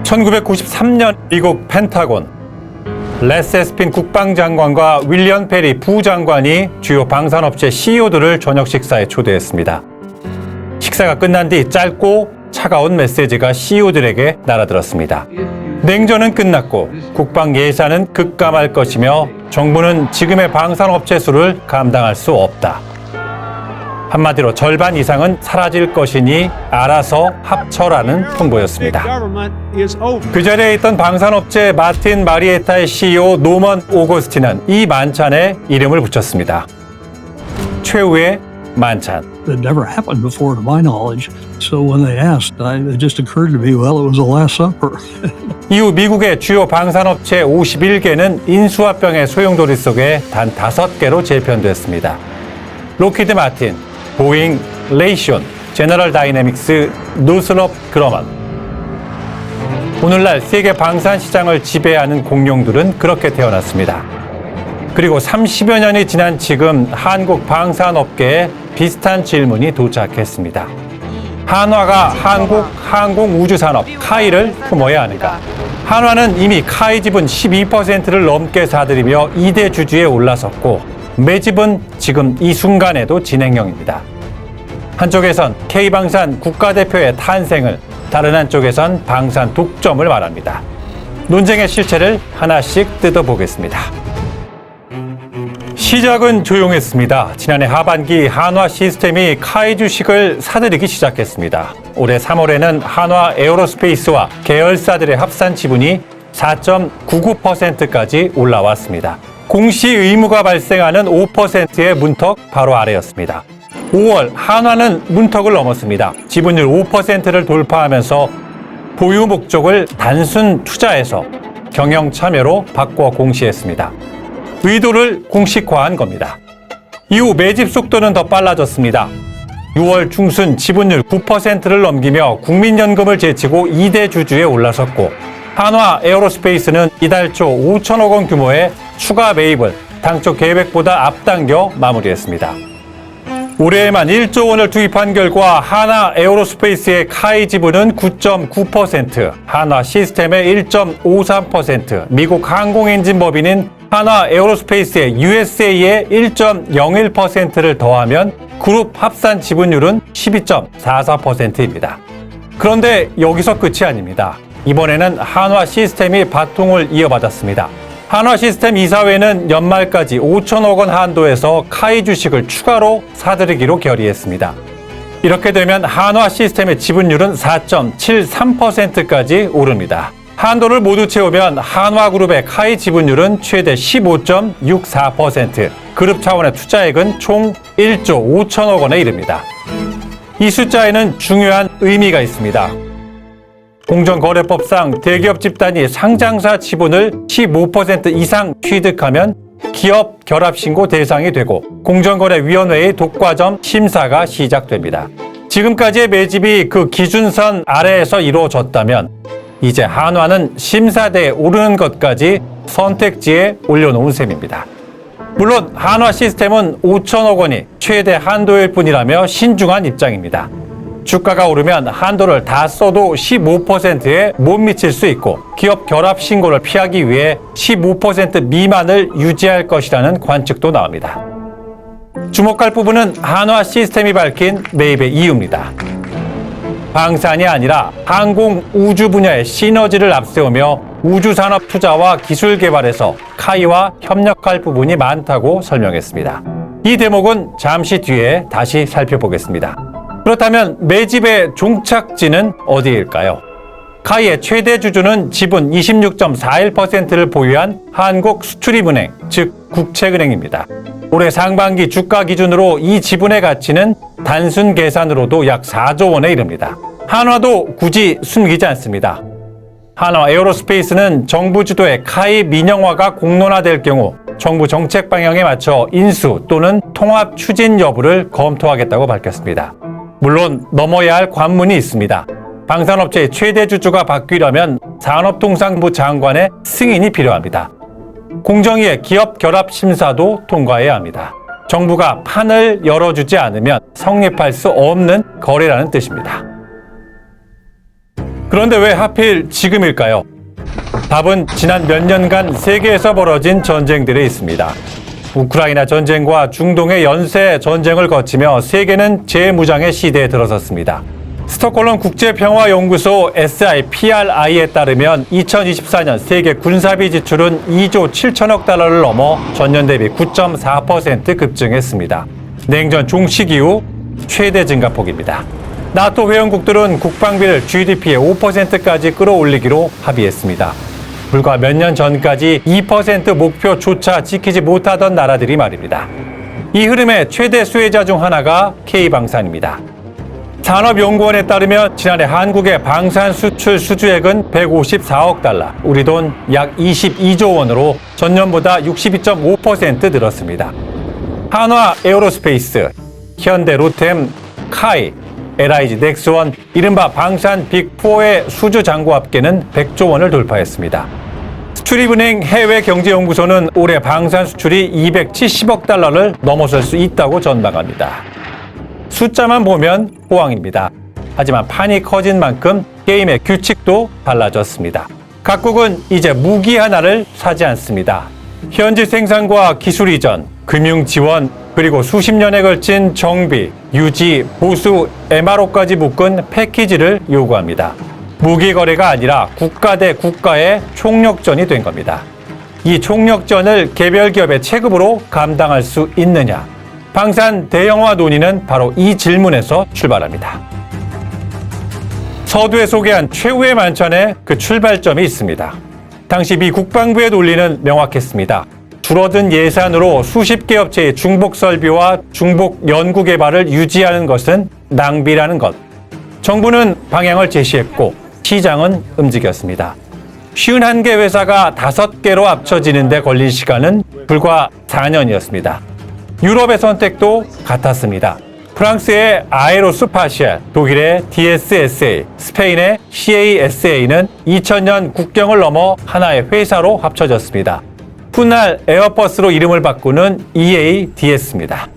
1993년 미국 펜타곤, 레스 에스핀 국방장관과 윌리엄 페리 부장관이 주요 방산업체 CEO들을 저녁 식사에 초대했습니다. 식사가 끝난 뒤 짧고 차가운 메시지가 CEO들에게 날아들었습니다. 냉전은 끝났고 국방 예산은 급감할 것이며 정부는 지금의 방산업체 수를 감당할 수 없다. 한마디로 절반 이상은 사라질 것이니 알아서 합쳐라는 통보였습니다. 그 자리에 있던 방산업체 마틴 마리에타의 CEO 노먼 오거스틴은 이 만찬에 이름을 붙였습니다. 최후의 만찬. It never happened before to my knowledge. So when they asked, it just occurred to me, well, it was the Last Supper. 이후 미국의 주요 방산업체 51개는 인수합병의 소용돌이 속에 단 5개로 재편됐습니다. 로키드 마틴, 보잉, 레이시온, 제너럴 다이내믹스, 노스롭 그러먼. 오늘날 세계 방산 시장을 지배하는 공룡들은 그렇게 태어났습니다. 그리고 30여 년이 지난 지금 한국 방산업계에 비슷한 질문이 도착했습니다. 한화가 한국 항공우주산업 카이를 품어야 하는가? 한화는 이미 카이 지분 12%를 넘게 사들이며 2대 주주에 올라섰고 매집은 지금 이 순간에도 진행형입니다. 한쪽에선 K방산 국가대표의 탄생을, 다른 한쪽에선 방산 독점을 말합니다. 논쟁의 실체를 하나씩 뜯어보겠습니다. 시작은 조용했습니다. 지난해 하반기 한화 시스템이 카이 주식을 사들이기 시작했습니다. 올해 3월에는 한화 에어로스페이스와 계열사들의 합산 지분이 4.99%까지 올라왔습니다. 공시 의무가 발생하는 5%의 문턱 바로 아래였습니다. 5월 한화는 문턱을 넘었습니다. 지분율 5%를 돌파하면서 보유 목적을 단순 투자에서 경영 참여로 바꿔 공시했습니다. 의도를 공식화한 겁니다. 이후 매집 속도는 더 빨라졌습니다. 6월 중순 지분율 9%를 넘기며 국민연금을 제치고 2대 주주에 올라섰고 한화 에어로스페이스는 이달 초 5천억 원 규모의 추가 매입을 당초 계획보다 앞당겨 마무리했습니다. 올해에만 1조 원을 투입한 결과 한화 에어로스페이스의 카이 지분은 9.9%, 한화 시스템의 1.53%, 미국 항공엔진법인인 한화 에어로스페이스의 USA의 1.01%를 더하면 그룹 합산 지분율은 12.44%입니다. 그런데 여기서 끝이 아닙니다. 이번에는 한화 시스템이 바통을 이어받았습니다. 한화 시스템 이사회는 연말까지 5천억 원 한도에서 카이 주식을 추가로 사들이기로 결의했습니다. 이렇게 되면 한화 시스템의 지분율은 4.73%까지 오릅니다. 한도를 모두 채우면 한화그룹의 카이 지분율은 최대 15.64%, 그룹 차원의 투자액은 총 1조 5천억 원에 이릅니다. 이 숫자에는 중요한 의미가 있습니다. 공정거래법상 대기업 집단이 상장사 지분을 15% 이상 취득하면 기업 결합신고 대상이 되고 공정거래위원회의 독과점 심사가 시작됩니다. 지금까지의 매집이 그 기준선 아래에서 이루어졌다면 이제 한화는 심사대에 오르는 것까지 선택지에 올려놓은 셈입니다. 물론 한화 시스템은 5천억 원이 최대 한도일 뿐이라며 신중한 입장입니다. 주가가 오르면 한도를 다 써도 15%에 못 미칠 수 있고 기업 결합 신고를 피하기 위해 15% 미만을 유지할 것이라는 관측도 나옵니다. 주목할 부분은 한화 시스템이 밝힌 매입의 이유입니다. 방산이 아니라 항공 우주 분야의 시너지를 앞세우며 우주산업 투자와 기술 개발에서 카이와 협력할 부분이 많다고 설명했습니다. 이 대목은 잠시 뒤에 다시 살펴보겠습니다. 그렇다면 매집의 종착지는 어디일까요? 카이의 최대 주주는 지분 26.41%를 보유한 한국수출입은행, 즉 국책은행입니다. 올해 상반기 주가 기준으로 이 지분의 가치는 단순 계산으로도 약 4조 원에 이릅니다. 한화도 굳이 숨기지 않습니다. 한화 에어로스페이스는 정부 주도의 카이 민영화가 공론화될 경우 정부 정책 방향에 맞춰 인수 또는 통합 추진 여부를 검토하겠다고 밝혔습니다. 물론 넘어야 할 관문이 있습니다. 방산업체의 최대 주주가 바뀌려면 산업통상부 장관의 승인이 필요합니다. 공정위의 기업 결합 심사도 통과해야 합니다. 정부가 판을 열어주지 않으면 성립할 수 없는 거래라는 뜻입니다. 그런데 왜 하필 지금일까요? 답은 지난 몇 년간 세계에서 벌어진 전쟁들에 있습니다. 우크라이나 전쟁과 중동의 연쇄 전쟁을 거치며 세계는 재무장의 시대에 들어섰습니다. 스톡홀름 국제평화연구소 SIPRI에 따르면 2024년 세계 군사비 지출은 2조 7천억 달러를 넘어 전년 대비 9.4% 급증했습니다. 냉전 종식 이후 최대 증가폭입니다. 나토 회원국들은 국방비를 GDP의 5%까지 끌어올리기로 합의했습니다. 불과 몇 년 전까지 2% 목표조차 지키지 못하던 나라들이 말입니다. 이 흐름의 최대 수혜자 중 하나가 K방산입니다. 산업연구원에 따르면 지난해 한국의 방산 수출 수주액은 154억 달러, 우리 돈 약 22조 원으로 전년보다 62.5% 늘었습니다. 한화 에어로스페이스, 현대 로템, 카이, LIG 넥스원, 이른바 방산 빅4의 수주 잔고 합계는 100조 원을 돌파했습니다. 수출입은행 해외경제연구소는 올해 방산 수출이 270억 달러를 넘어설 수 있다고 전망합니다. 숫자만 보면 호황입니다. 하지만 판이 커진 만큼 게임의 규칙도 달라졌습니다. 각국은 이제 무기 하나를 사지 않습니다. 현지 생산과 기술 이전, 금융 지원, 그리고 수십 년에 걸친 정비, 유지, 보수, MRO까지 묶은 패키지를 요구합니다. 무기 거래가 아니라 국가 대 국가의 총력전이 된 겁니다. 이 총력전을 개별 기업의 체급으로 감당할 수 있느냐? 방산 대형화 논의는 바로 이 질문에서 출발합니다. 서두에 소개한 최후의 만찬에 그 출발점이 있습니다. 당시 미 국방부의 논리는 명확했습니다. 줄어든 예산으로 수십 개 업체의 중복 설비와 중복 연구 개발을 유지하는 것은 낭비라는 것. 정부는 방향을 제시했고 시장은 움직였습니다. 51개 회사가 5개로 합쳐지는 데 걸린 시간은 불과 4년이었습니다. 유럽의 선택도 같았습니다. 프랑스의 아에로스파시알, 독일의 DSSA, 스페인의 CASA는 2000년 국경을 넘어 하나의 회사로 합쳐졌습니다. 훗날 에어버스로 이름을 바꾸는 EADS입니다.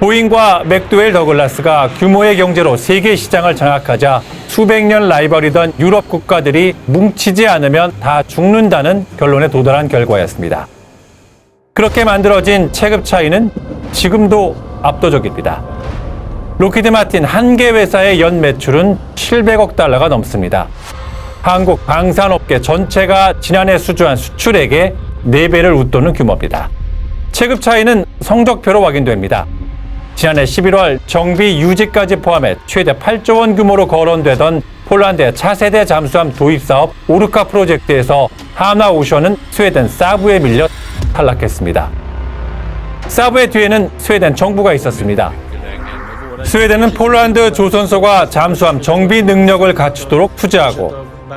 보잉과 맥도웰 더글라스가 규모의 경제로 세계 시장을 장악하자 수백 년 라이벌이던 유럽 국가들이 뭉치지 않으면 다 죽는다는 결론에 도달한 결과였습니다. 그렇게 만들어진 체급 차이는 지금도 압도적입니다. 로키드 마틴 한 개 회사의 연 매출은 700억 달러가 넘습니다. 한국 방산업계 전체가 지난해 수주한 수출액의 4배를 웃도는 규모입니다. 체급 차이는 성적표로 확인됩니다. 지난해 11월 정비 유지까지 포함해 최대 8조 원 규모로 거론되던 폴란드의 차세대 잠수함 도입 사업 오르카 프로젝트에서 한화오션은 스웨덴 사브에 밀려 탈락했습니다. 사브의 뒤에는 스웨덴 정부가 있었습니다. 스웨덴은 폴란드 조선소가 잠수함 정비 능력을 갖추도록 투자하고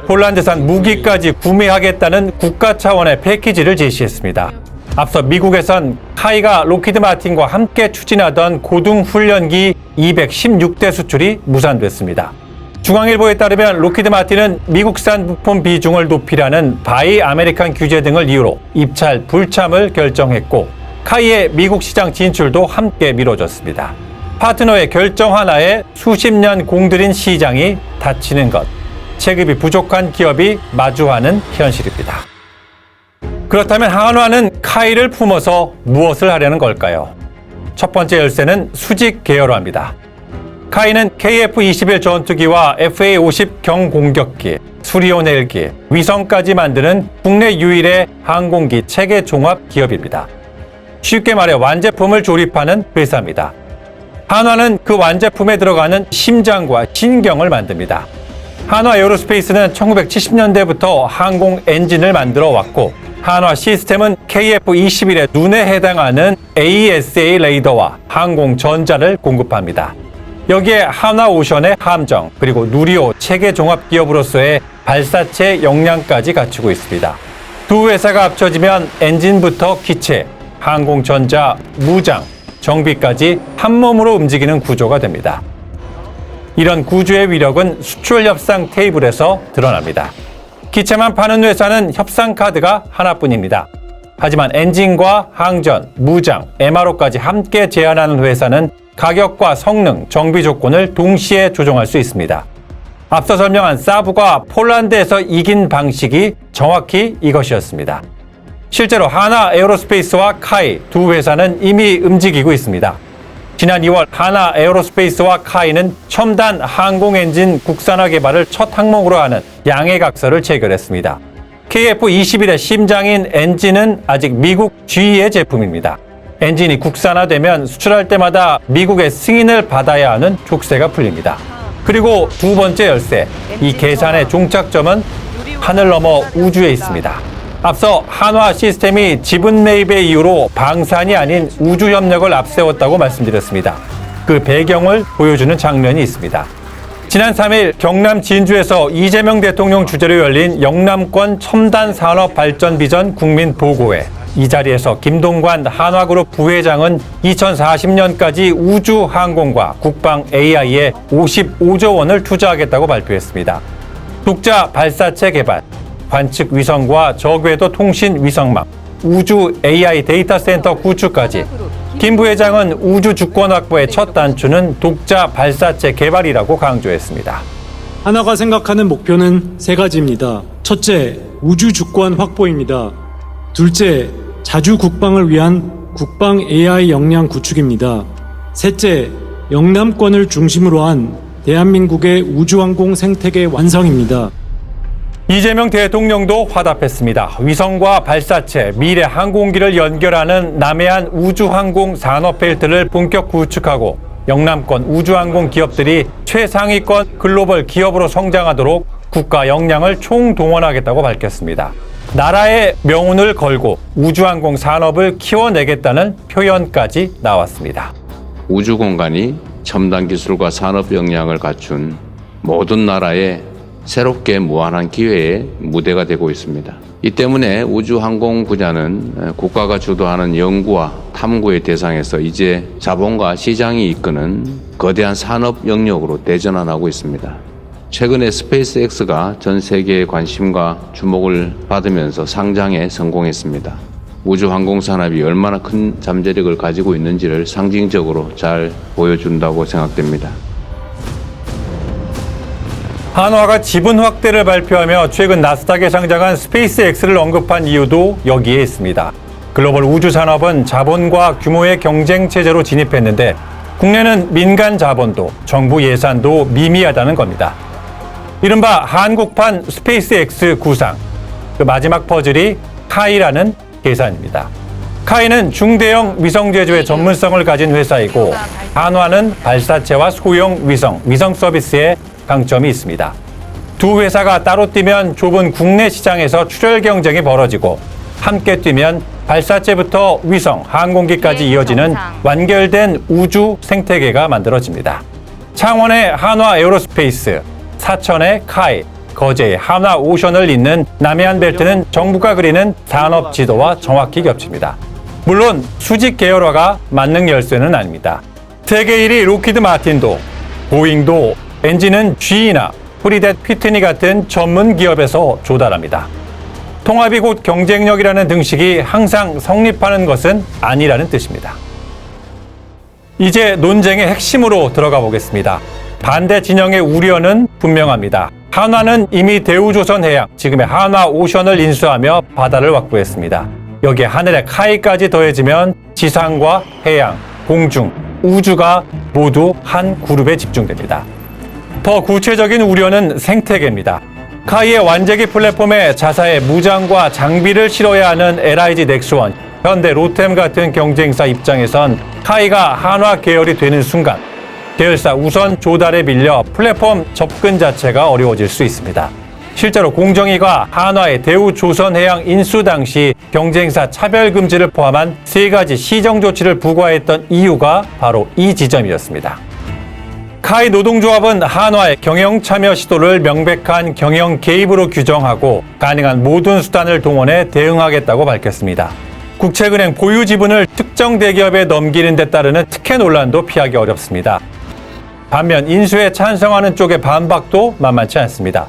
폴란드산 무기까지 구매하겠다는 국가 차원의 패키지를 제시했습니다. 앞서 미국에선 카이가 로키드 마틴과 함께 추진하던 고등훈련기 216대 수출이 무산됐습니다. 중앙일보에 따르면 로키드 마틴은 미국산 부품 비중을 높이라는 바이 아메리칸 규제 등을 이유로 입찰 불참을 결정했고 카이의 미국 시장 진출도 함께 미뤄졌습니다. 파트너의 결정 하나에 수십 년 공들인 시장이 닫히는 것. 체급이 부족한 기업이 마주하는 현실입니다. 그렇다면 한화는 카이를 품어서 무엇을 하려는 걸까요? 첫 번째 열쇠는 수직 계열화입니다. 카이는 KF-21 전투기와 FA-50 경공격기, 수리온 헬기, 위성까지 만드는 국내 유일의 항공기 체계 종합 기업입니다. 쉽게 말해 완제품을 조립하는 회사입니다. 한화는 그 완제품에 들어가는 심장과 신경을 만듭니다. 한화 에어로스페이스는 1970년대부터 항공 엔진을 만들어 왔고 한화 시스템은 KF-21의 눈에 해당하는 AESA 레이더와 항공 전자를 공급합니다. 여기에 한화오션의 함정 그리고 누리호 체계 종합 기업으로서의 발사체 역량까지 갖추고 있습니다. 두 회사가 합쳐지면 엔진부터 기체, 항공 전자, 무장, 정비까지 한 몸으로 움직이는 구조가 됩니다. 이런 구조의 위력은 수출 협상 테이블에서 드러납니다. 기체만 파는 회사는 협상 카드가 하나뿐입니다. 하지만 엔진과 항전, 무장, MRO까지 함께 제안하는 회사는 가격과 성능, 정비 조건을 동시에 조정할 수 있습니다. 앞서 설명한 사브가 폴란드에서 이긴 방식이 정확히 이것이었습니다. 실제로 하나 에어로스페이스와 카이 두 회사는 이미 움직이고 있습니다. 지난 2월 하나 에어로스페이스와 카이는 첨단 항공 엔진 국산화 개발을 첫 항목으로 하는 양해각서를 체결했습니다. KF-21의 심장인 엔진은 아직 미국 GE의 제품입니다. 엔진이 국산화되면 수출할 때마다 미국의 승인을 받아야 하는 족쇄가 풀립니다. 그리고 두 번째 열쇠, 이 계산의 종착점은 하늘 너머 우주에 있습니다. 앞서 한화 시스템이 지분 매입의 이유로 방산이 아닌 우주 협력을 앞세웠다고 말씀드렸습니다. 그 배경을 보여주는 장면이 있습니다. 지난 3일 경남 진주에서 이재명 대통령 주재로 열린 영남권 첨단 산업 발전 비전 국민 보고회. 이 자리에서 김동관 한화그룹 부회장은 2040년까지 우주 항공과 국방 AI에 55조 원을 투자하겠다고 발표했습니다. 독자 발사체 개발, 관측 위성과 저궤도 통신 위성망, 우주 AI 데이터 센터 구축까지. 김 부회장은 우주 주권 확보의 첫 단추는 독자 발사체 개발이라고 강조했습니다. 하나가 생각하는 목표는 세 가지입니다. 첫째, 우주 주권 확보입니다. 둘째, 자주 국방을 위한 국방 AI 역량 구축입니다. 셋째, 영남권을 중심으로 한 대한민국의 우주항공 생태계 완성입니다. 이재명 대통령도 화답했습니다. 위성과 발사체, 미래 항공기를 연결하는 남해안 우주항공 산업벨트를 본격 구축하고 영남권 우주항공 기업들이 최상위권 글로벌 기업으로 성장하도록 국가 역량을 총동원하겠다고 밝혔습니다. 나라의 명운을 걸고 우주항공 산업을 키워내겠다는 표현까지 나왔습니다. 우주 공간이 첨단 기술과 산업 역량을 갖춘 모든 나라의 새롭게 무한한 기회의 무대가 되고 있습니다. 이 때문에 우주항공 분야는 국가가 주도하는 연구와 탐구의 대상에서 이제 자본과 시장이 이끄는 거대한 산업 영역으로 대전환하고 있습니다. 최근에 스페이스X가 전 세계의 관심과 주목을 받으면서 상장에 성공했습니다. 우주항공 산업이 얼마나 큰 잠재력을 가지고 있는지를 상징적으로 잘 보여준다고 생각됩니다. 한화가 지분 확대를 발표하며 최근 나스닥에 상장한 스페이스X를 언급한 이유도 여기에 있습니다. 글로벌 우주 산업은 자본과 규모의 경쟁 체제로 진입했는데 국내는 민간 자본도 정부 예산도 미미하다는 겁니다. 이른바 한국판 스페이스X 구상, 그 마지막 퍼즐이 카이라는 계산입니다. 카이는 중대형 위성 제조의 전문성을 가진 회사이고 한화는 발사체와 소형 위성 서비스에 강점이 있습니다. 두 회사가 따로 뛰면 좁은 국내 시장에서 출혈 경쟁이 벌어지고 함께 뛰면 발사체부터 위성, 항공기까지 이어지는 완결된 우주 생태계가 만들어집니다. 창원의 한화 에어로스페이스, 사천의 카이, 거제의 한화 오션을 잇는 남해안 벨트는 정부가 그리는 산업 지도와 정확히 겹칩니다. 물론 수직 계열화가 만능 열쇠는 아닙니다. 세계 1위 로키드 마틴도 보잉도 엔진은 GE나 프리댓 휘트니 같은 전문 기업에서 조달합니다. 통합이 곧 경쟁력이라는 등식이 항상 성립하는 것은 아니라는 뜻입니다. 이제 논쟁의 핵심으로 들어가 보겠습니다. 반대 진영의 우려는 분명합니다. 한화는 이미 대우조선해양, 지금의 한화오션을 인수하며 바다를 확보했습니다. 여기에 하늘의 카이까지 더해지면 지상과 해양, 공중, 우주가 모두 한 그룹에 집중됩니다. 더 구체적인 우려는 생태계입니다. 카이의 완제기 플랫폼에 자사의 무장과 장비를 실어야 하는 LIG 넥스원, 현대 로템 같은 경쟁사 입장에선 카이가 한화 계열이 되는 순간 계열사 우선 조달에 밀려 플랫폼 접근 자체가 어려워질 수 있습니다. 실제로 공정위가 한화의 대우조선해양 인수 당시 경쟁사 차별 금지를 포함한 3가지 시정 조치를 부과했던 이유가 바로 이 지점이었습니다. 카이 노동조합은 한화의 경영 참여 시도를 명백한 경영 개입으로 규정하고 가능한 모든 수단을 동원해 대응하겠다고 밝혔습니다. 국책은행 보유 지분을 특정 대기업에 넘기는 데 따르는 특혜 논란도 피하기 어렵습니다. 반면 인수에 찬성하는 쪽의 반박도 만만치 않습니다.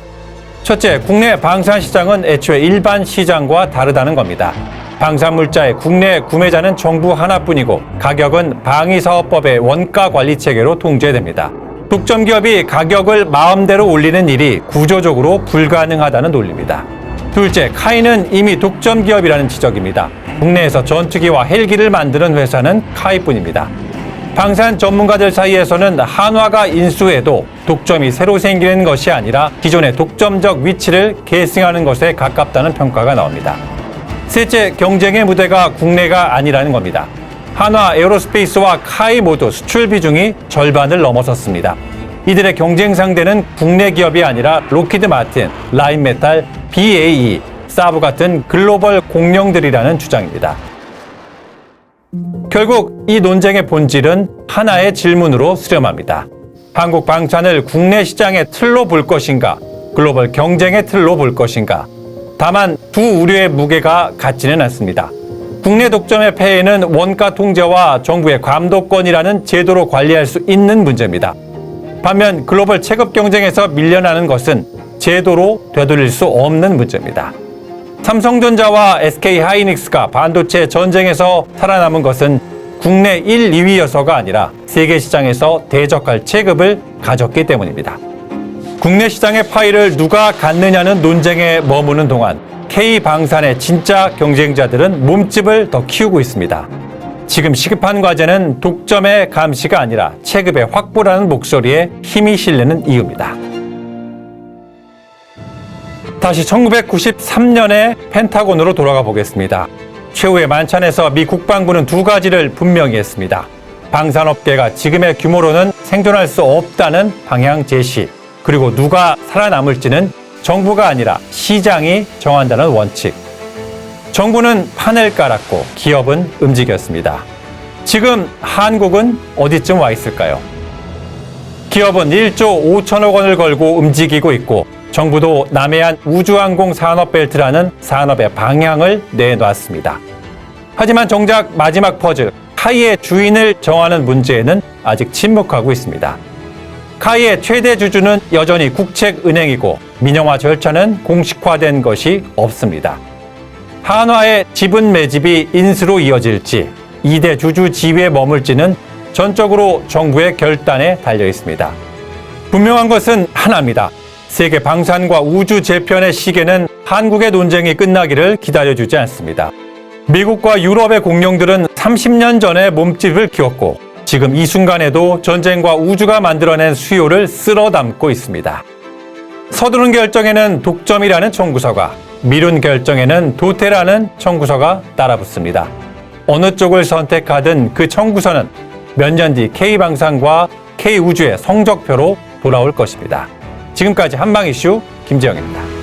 첫째, 국내 방산 시장은 애초에 일반 시장과 다르다는 겁니다. 방산물자의 국내 구매자는 정부 하나뿐이고 가격은 방위사업법의 원가 관리 체계로 통제됩니다. 독점 기업이 가격을 마음대로 올리는 일이 구조적으로 불가능하다는 논리입니다. 둘째, 카이는 이미 독점 기업이라는 지적입니다. 국내에서 전투기와 헬기를 만드는 회사는 카이뿐입니다. 방산 전문가들 사이에서는 한화가 인수해도 독점이 새로 생기는 것이 아니라 기존의 독점적 위치를 계승하는 것에 가깝다는 평가가 나옵니다. 셋째, 경쟁의 무대가 국내가 아니라는 겁니다. 한화 에어로스페이스와 카이 모두 수출 비중이 절반을 넘어섰습니다. 이들의 경쟁 상대는 국내 기업이 아니라 로키드 마틴, 라인메탈, BAE, 사브 같은 글로벌 공룡들이라는 주장입니다. 결국 이 논쟁의 본질은 하나의 질문으로 수렴합니다. 한국 방산을 국내 시장의 틀로 볼 것인가, 글로벌 경쟁의 틀로 볼 것인가. 다만 두 우려의 무게가 같지는 않습니다. 국내 독점의 폐해는 원가 통제와 정부의 감독권이라는 제도로 관리할 수 있는 문제입니다. 반면 글로벌 체급 경쟁에서 밀려나는 것은 제도로 되돌릴 수 없는 문제입니다. 삼성전자와 SK하이닉스가 반도체 전쟁에서 살아남은 것은 국내 1, 2위여서가 아니라 세계 시장에서 대적할 체급을 가졌기 때문입니다. 국내 시장의 파이를 누가 갖느냐는 논쟁에 머무는 동안 K방산의 진짜 경쟁자들은 몸집을 더 키우고 있습니다. 지금 시급한 과제는 독점의 감시가 아니라 체급의 확보라는 목소리에 힘이 실리는 이유입니다. 다시 1993년의 펜타곤으로 돌아가 보겠습니다. 최후의 만찬에서 미 국방부는 두 가지를 분명히 했습니다. 방산업계가 지금의 규모로는 생존할 수 없다는 방향 제시, 그리고 누가 살아남을지는 정부가 아니라 시장이 정한다는 원칙. 정부는 판을 깔았고 기업은 움직였습니다. 지금 한국은 어디쯤 와 있을까요? 기업은 1조 5천억 원을 걸고 움직이고 있고 정부도 남해안 우주항공 산업벨트라는 산업의 방향을 내놨습니다. 하지만 정작 마지막 퍼즐, 카이의 주인을 정하는 문제에는 아직 침묵하고 있습니다. 카이의 최대 주주는 여전히 국책은행이고 민영화 절차는 공식화된 것이 없습니다. 한화의 지분 매집이 인수로 이어질지 2대 주주 지위에 머물지는 전적으로 정부의 결단에 달려 있습니다. 분명한 것은 하나입니다. 세계 방산과 우주 재편의 시계는 한국의 논쟁이 끝나기를 기다려주지 않습니다. 미국과 유럽의 공룡들은 30년 전에 몸집을 키웠고 지금 이 순간에도 전쟁과 우주가 만들어낸 수요를 쓸어 담고 있습니다. 서두른 결정에는 독점이라는 청구서가, 미룬 결정에는 도태라는 청구서가 따라붙습니다. 어느 쪽을 선택하든 그 청구서는 몇 년 뒤 K방산과 K우주의 성적표로 돌아올 것입니다. 지금까지 한방 이슈 김지영입니다.